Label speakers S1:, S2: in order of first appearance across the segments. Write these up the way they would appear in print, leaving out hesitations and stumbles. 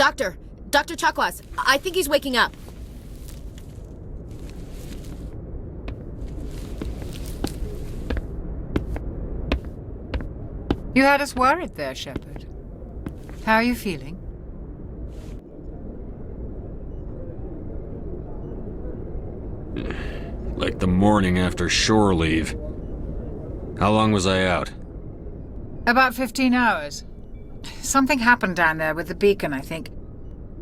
S1: Dr. Chakwas, I think he's waking up.
S2: You had us worried there, Shepard. How are you feeling?
S3: Like the morning after shore leave. How long was I out?
S2: About 15 hours. Something happened down there with the beacon, I think.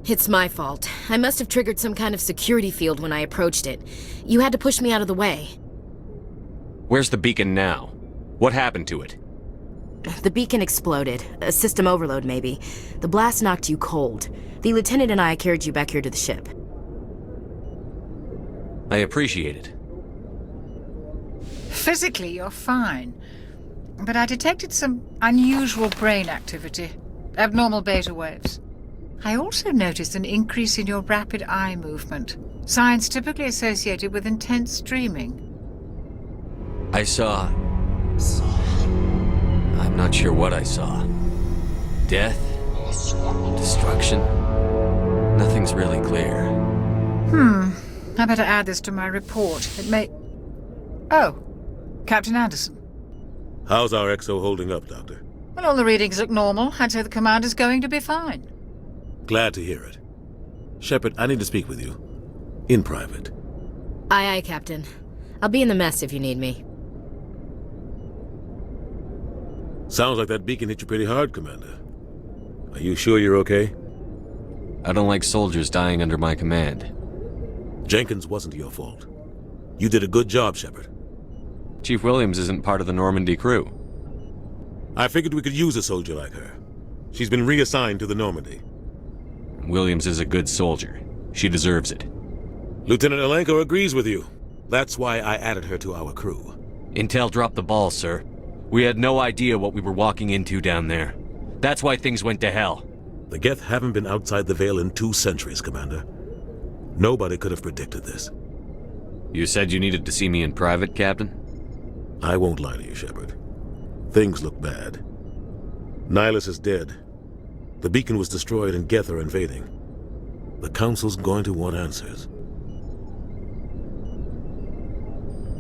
S1: It's my fault. I must have triggered some kind of security field when I approached it. You had to push me out of the way.
S3: Where's the beacon now? What happened to it?
S1: The beacon exploded. A system overload, maybe. The blast knocked you cold. The lieutenant and I carried you back here to the ship.
S3: I appreciate it.
S2: Physically, you're fine. But I detected some unusual brain activity. Abnormal beta waves. I also noticed an increase in your rapid eye movement. Signs typically associated with intense dreaming.
S3: I saw... I'm not sure what I saw. Death? Destruction? Nothing's really clear.
S2: I better add this to my report. It may... Oh, Captain Anderson.
S4: How's our XO holding up, Doctor?
S2: Well, all the readings look normal. I'd say the commander's going to be fine.
S4: Glad to hear it. Shepard, I need to speak with you. In private.
S1: Aye, Captain. I'll be in the mess if you need me.
S4: Sounds like that beacon hit you pretty hard, Commander. Are you sure you're okay?
S3: I don't like soldiers dying under my command.
S4: Jenkins wasn't your fault. You did a good job, Shepard.
S3: Chief Williams isn't part of the Normandy crew.
S4: I figured we could use a soldier like her. She's been reassigned to the Normandy.
S3: Williams is a good soldier. She deserves it.
S4: Lieutenant Alenko agrees with you. That's why I added her to our crew.
S3: Intel dropped the ball, sir. We had no idea what we were walking into down there. That's why things went to hell.
S4: The Geth haven't been outside the Veil in 2 centuries, Commander. Nobody could have predicted this.
S3: You said you needed to see me in private, Captain?
S4: I won't lie to you, Shepard. Things look bad. Nihilus is dead. The beacon was destroyed and Geth are invading. The Council's going to want answers.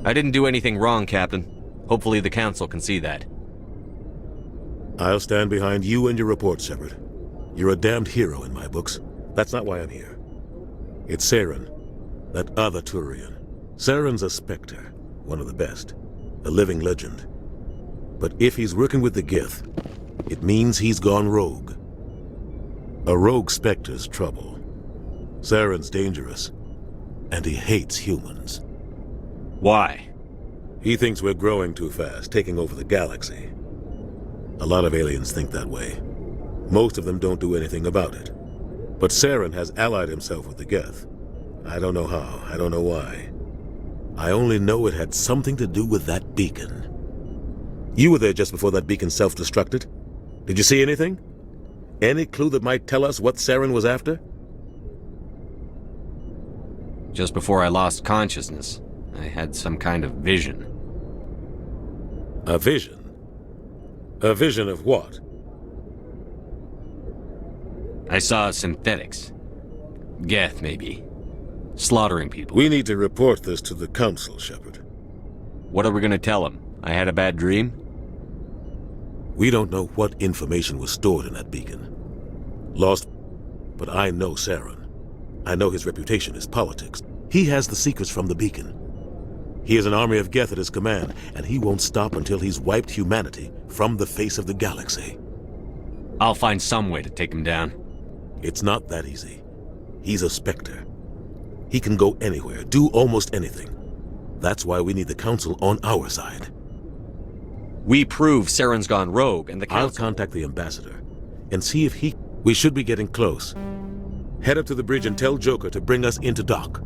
S3: I didn't do anything wrong, Captain. Hopefully the Council can see that.
S4: I'll stand behind you and your report, Shepard. You're a damned hero in my books. That's not why I'm here. It's Saren, that other Turian. Saren's a Spectre, one of the best. A living legend. But if he's working with the Geth, it means he's gone rogue. A rogue Spectre's trouble. Saren's dangerous, and he hates humans.
S3: Why?
S4: He thinks we're growing too fast, taking over the galaxy. A lot of aliens think that way. Most of them don't do anything about it. But Saren has allied himself with the Geth. I don't know how, I don't know why. I only know it had something to do with that beacon. You were there just before that beacon self-destructed. Did you see anything? Any clue that might tell us what Saren was after?
S3: Just before I lost consciousness, I had some kind of vision.
S4: A vision? A vision of what?
S3: I saw synthetics. Geth, maybe. Slaughtering people.
S4: We need to report this to the Council, Shepard.
S3: What are we gonna tell them? I had a bad dream?
S4: We don't know what information was stored in that beacon. Lost, but I know Saren. I know his reputation is politics. He has the secrets from the beacon. He has an army of Geth at his command, and he won't stop until he's wiped humanity from the face of the galaxy.
S3: I'll find some way to take him down.
S4: It's not that easy. He's a Spectre. He can go anywhere, do almost anything. That's why we need the Council on our side.
S3: We prove Saren's gone rogue, and the Council...
S4: I'll contact the Ambassador and see if he... We should be getting close. Head up to the bridge and tell Joker to bring us into dock.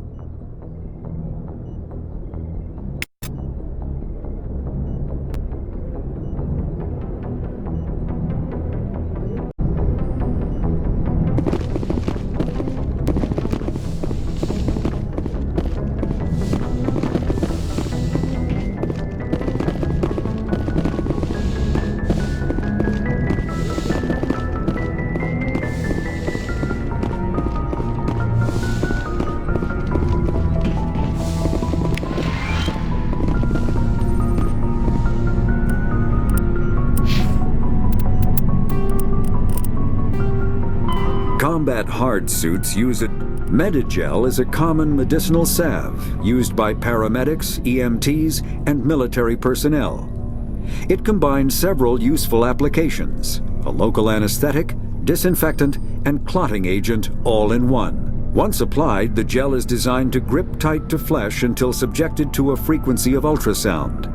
S5: Combat hard suits use it. Medigel is a common medicinal salve used by paramedics, EMTs, and military personnel. It combines several useful applications: a local anesthetic, disinfectant, and clotting agent all in one. Once applied, the gel is designed to grip tight to flesh until subjected to a frequency of ultrasound.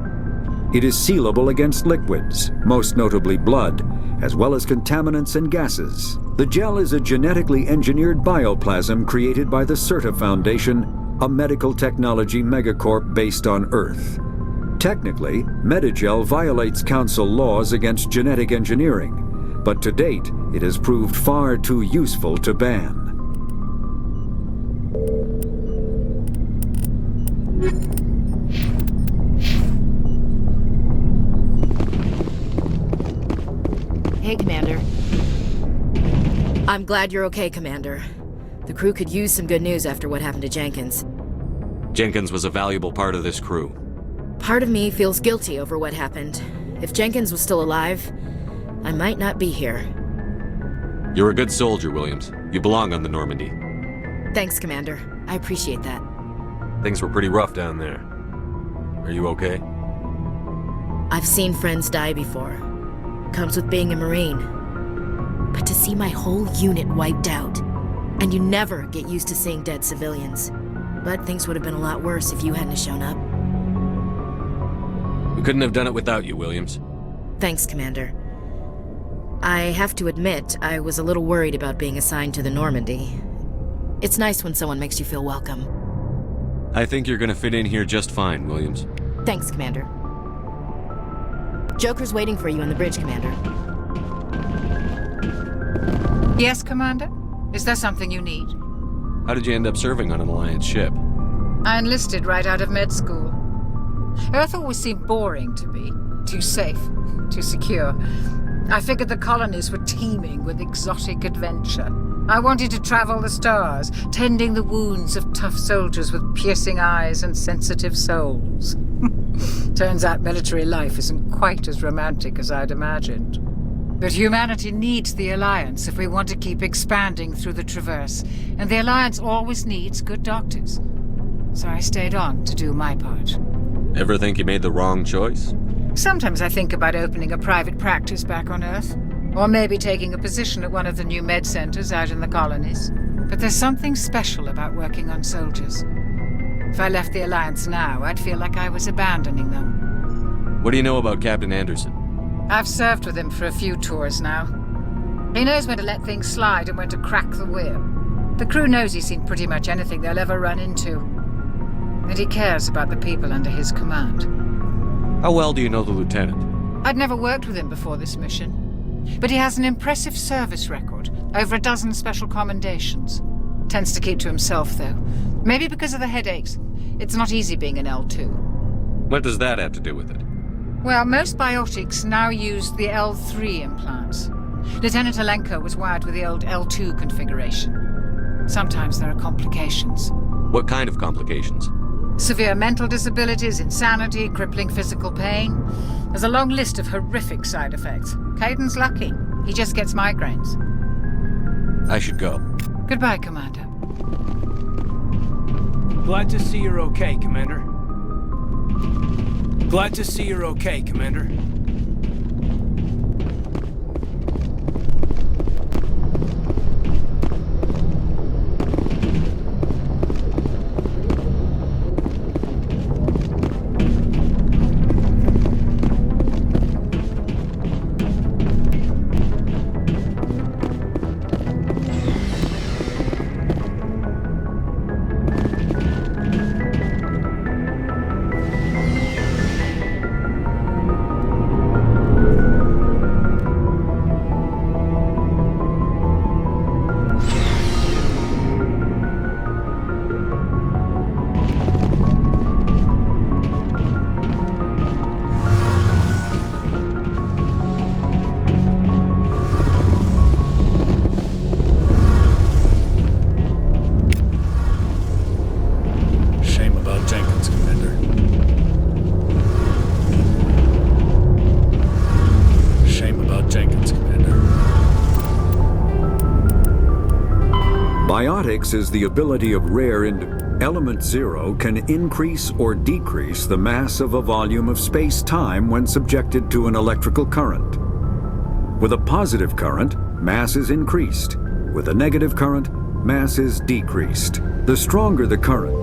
S5: It is sealable against liquids, most notably blood, as well as contaminants and gases. The gel is a genetically engineered bioplasm created by the CERTA Foundation, a medical technology megacorp based on Earth. Technically, Medigel violates Council laws against genetic engineering, but to date, it has proved far too useful to ban.
S1: Hey, Commander. I'm glad you're okay, Commander. The crew could use some good news after what happened to Jenkins.
S3: Jenkins was a valuable part of this crew.
S1: Part of me feels guilty over what happened. If Jenkins was still alive, I might not be here.
S3: You're a good soldier, Williams. You belong on the Normandy.
S1: Thanks, Commander. I appreciate that.
S3: Things were pretty rough down there. Are you okay?
S1: I've seen friends die before. Comes with being a Marine. But to see my whole unit wiped out, and you never get used to seeing dead civilians. But things would have been a lot worse if you hadn't shown up.
S3: We couldn't have done it without you, Williams.
S1: Thanks, Commander. I have to admit, I was a little worried about being assigned to the Normandy. It's nice when someone makes you feel welcome.
S3: I think you're gonna fit in here just fine, Williams.
S1: Thanks, Commander. Joker's waiting for you on the bridge, Commander.
S2: Yes, Commander? Is there something you need?
S3: How did you end up serving on an Alliance ship?
S2: I enlisted right out of med school. Earth always seemed boring to me. Too safe, too secure. I figured the colonies were teeming with exotic adventure. I wanted to travel the stars, tending the wounds of tough soldiers with piercing eyes and sensitive souls. Turns out military life isn't quite as romantic as I'd imagined. But humanity needs the Alliance if we want to keep expanding through the Traverse, and the Alliance always needs good doctors. So I stayed on to do my part.
S3: Ever think you made the wrong choice?
S2: Sometimes I think about opening a private practice back on Earth, or maybe taking a position at one of the new med centers out in the colonies. But there's something special about working on soldiers. If I left the Alliance now, I'd feel like I was abandoning them.
S3: What do you know about Captain Anderson?
S2: I've served with him for a few tours now. He knows when to let things slide and when to crack the whip. The crew knows he's seen pretty much anything they'll ever run into. And he cares about the people under his command.
S3: How well do you know the lieutenant?
S2: I'd never worked with him before this mission. But he has an impressive service record, over a dozen special commendations. Tends to keep to himself, though. Maybe because of the headaches. It's not easy being an L2.
S3: What does that have to do with it?
S2: Well, most biotics now use the L3 implants. Lieutenant Alenko was wired with the old L2 configuration. Sometimes there are complications.
S3: What kind of complications?
S2: Severe mental disabilities, insanity, crippling physical pain. There's a long list of horrific side effects. Caden's lucky. He just gets migraines.
S3: I should go.
S2: Goodbye, Commander.
S6: Glad to see you're okay, Commander. Glad to see you're okay, Commander.
S5: Biotics is the ability of Element Zero can increase or decrease the mass of a volume of space-time when subjected to an electrical current. With a positive current, mass is increased. With a negative current, mass is decreased. The stronger the current,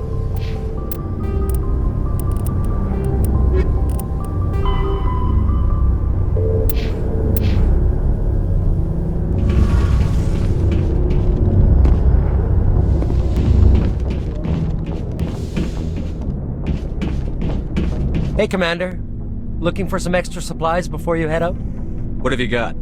S7: Hey, Commander. Looking for some extra supplies before you head out?
S3: What have you got?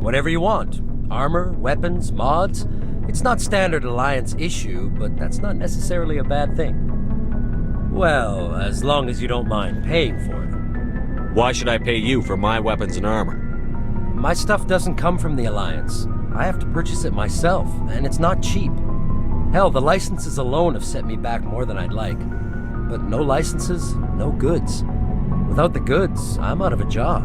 S7: Whatever you want. Armor, weapons, mods. It's not standard Alliance issue, but that's not necessarily a bad thing. Well, as long as you don't mind paying for it.
S3: Why should I pay you for my weapons and armor?
S7: My stuff doesn't come from the Alliance. I have to purchase it myself, and it's not cheap. Hell, the licenses alone have set me back more than I'd like. But no licenses, no goods. Without the goods, I'm out of a job.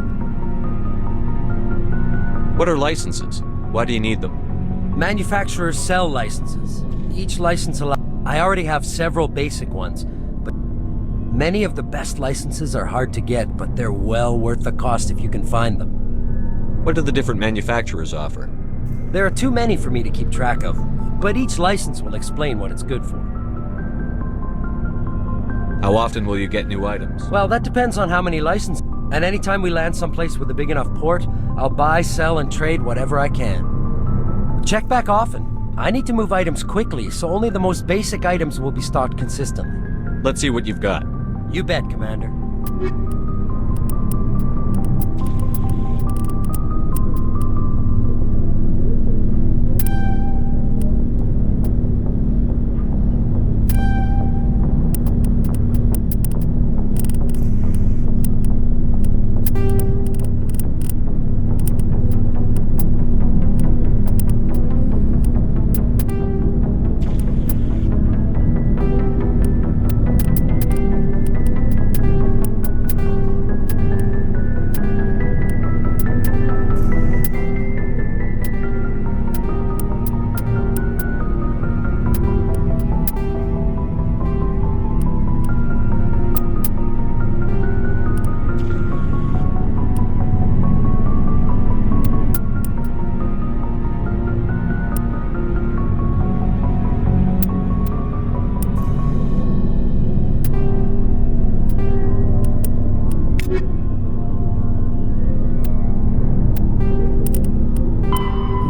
S3: What are licenses? Why do you need them?
S7: Manufacturers sell licenses. Each license I already have several basic ones, but many of the best licenses are hard to get, but they're well worth the cost if you can find them.
S3: What do the different manufacturers offer?
S7: There are too many for me to keep track of, but each license will explain what it's good for.
S3: How often will you get new items?
S7: Well, that depends on how many licenses. And anytime we land someplace with a big enough port, I'll buy, sell, and trade whatever I can. Check back often. I need to move items quickly, so only the most basic items will be stocked consistently.
S3: Let's see what you've got.
S7: You bet, Commander.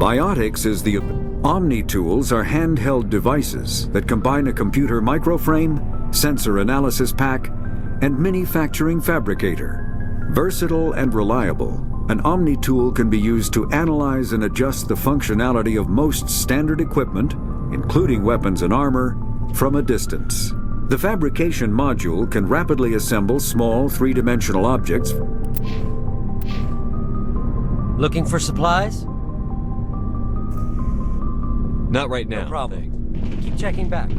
S5: Biotics is the Omni tools are handheld devices that combine a computer microframe, sensor analysis pack, and manufacturing fabricator. Versatile and reliable, an Omni tool can be used to analyze and adjust the functionality of most standard equipment, including weapons and armor, from a distance. The fabrication module can rapidly assemble small three-dimensional objects.
S7: Looking for supplies?
S3: Not right now.
S7: No problem.
S3: thanks.
S7: Keep checking back.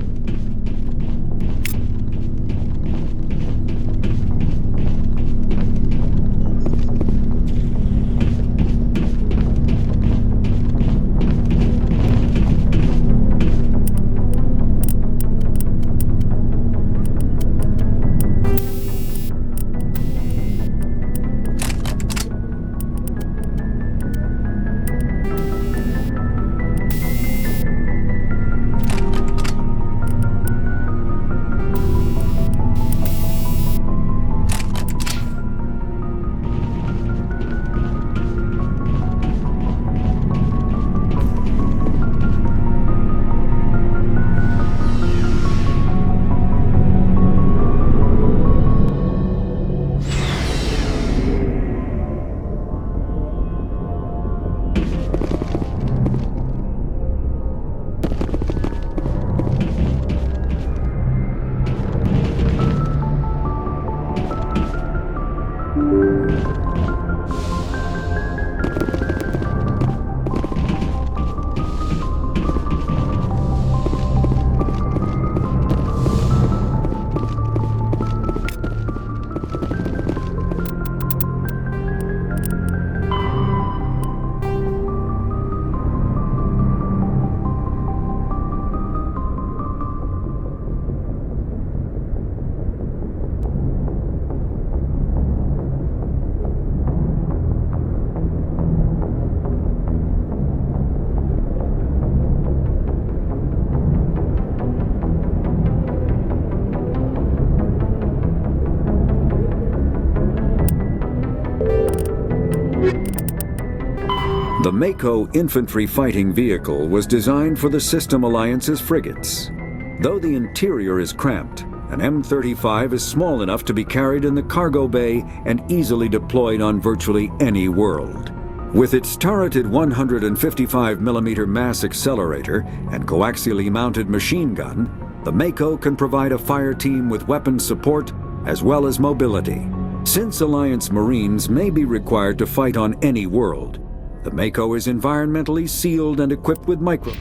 S5: Mako infantry fighting vehicle was designed for the System Alliance's frigates. Though the interior is cramped, an M35 is small enough to be carried in the cargo bay and easily deployed on virtually any world. With its turreted 155mm mass accelerator and coaxially mounted machine gun, the Mako can provide a fire team with weapon support as well as mobility. Since Alliance Marines may be required to fight on any world, the Mako is environmentally sealed and equipped with micro...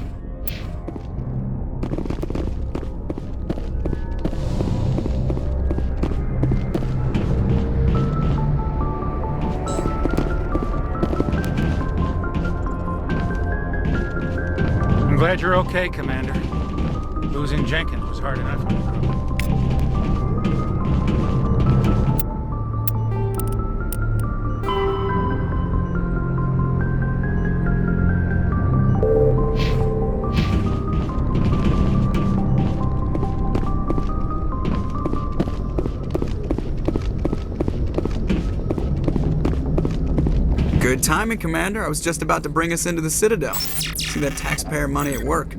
S8: I'm glad you're okay, Commander. Losing Jenkins was hard enough.
S9: Good timing, Commander. I was just about to bring us into the Citadel. See that taxpayer money at work.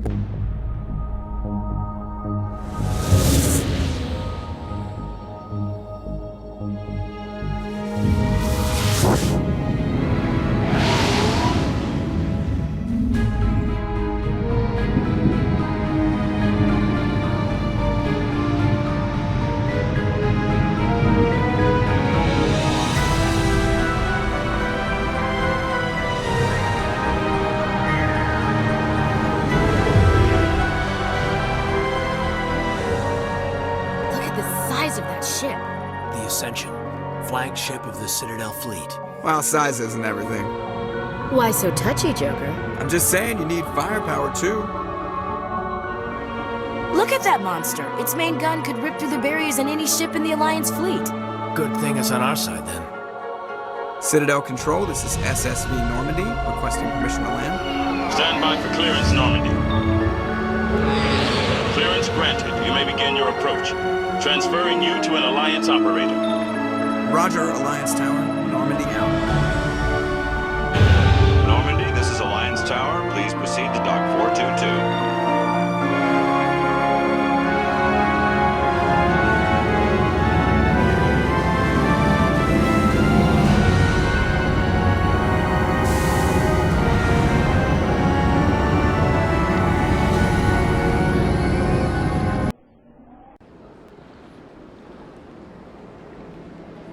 S10: Flagship of the Citadel fleet.
S9: Well, size isn't everything.
S1: Why so touchy, Joker?
S9: I'm just saying you need firepower, too.
S1: Look at that monster. Its main gun could rip through the barriers in any ship in the Alliance fleet.
S10: Good thing it's on our side, then.
S9: Citadel Control, this is SSV Normandy, requesting permission to land.
S11: Stand by for clearance, Normandy. Clearance granted. You may begin your approach. Transferring you to an Alliance operator.
S9: Roger, Alliance Tower. Normandy out.
S11: Normandy, this is Alliance Tower. Please proceed to Dock 422.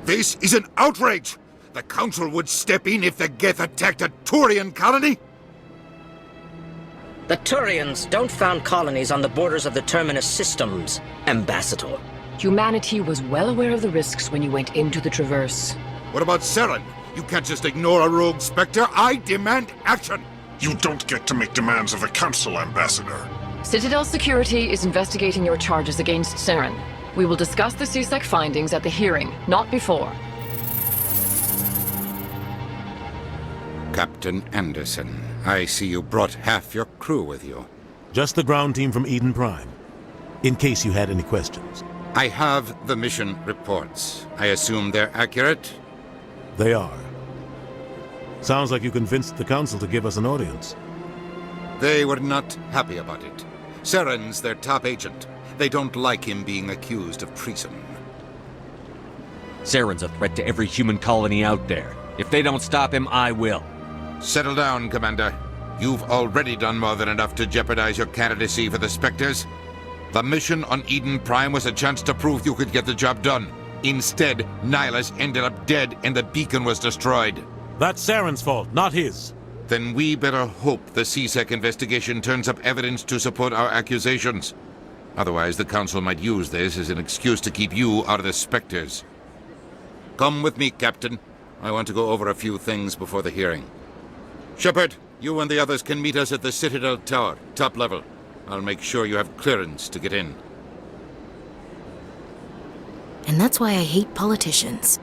S12: This is an outrage! The Council would step in if the Geth attacked a Turian colony?
S13: The Turians don't found colonies on the borders of the Terminus systems, Ambassador.
S14: Humanity was well aware of the risks when you went into the Traverse.
S12: What about Saren? You can't just ignore a rogue Spectre. I demand action!
S15: You don't get to make demands of the Council, Ambassador.
S14: Citadel Security is investigating your charges against Saren. We will discuss the CSEC findings at the hearing, not before.
S16: Captain Anderson, I see you brought half your crew with you.
S4: Just the ground team from Eden Prime, in case you had any questions.
S16: I have the mission reports. I assume they're accurate?
S4: They are. Sounds like you convinced the Council to give us an audience.
S16: They were not happy about it. Saren's their top agent. They don't like him being accused of treason.
S17: Saren's a threat to every human colony out there. If they don't stop him, I will.
S16: Settle down, Commander. You've already done more than enough to jeopardize your candidacy for the Spectres. The mission on Eden Prime was a chance to prove you could get the job done. Instead, Nihilus ended up dead and the beacon was destroyed.
S4: That's Saren's fault, not his.
S16: Then we better hope the CSEC investigation turns up evidence to support our accusations. Otherwise, the Council might use this as an excuse to keep you out of the Spectres. Come with me, Captain. I want to go over a few things before the hearing. Shepard, you and the others can meet us at the Citadel Tower, top level. I'll make sure you have clearance to get in.
S1: And that's why I hate politicians.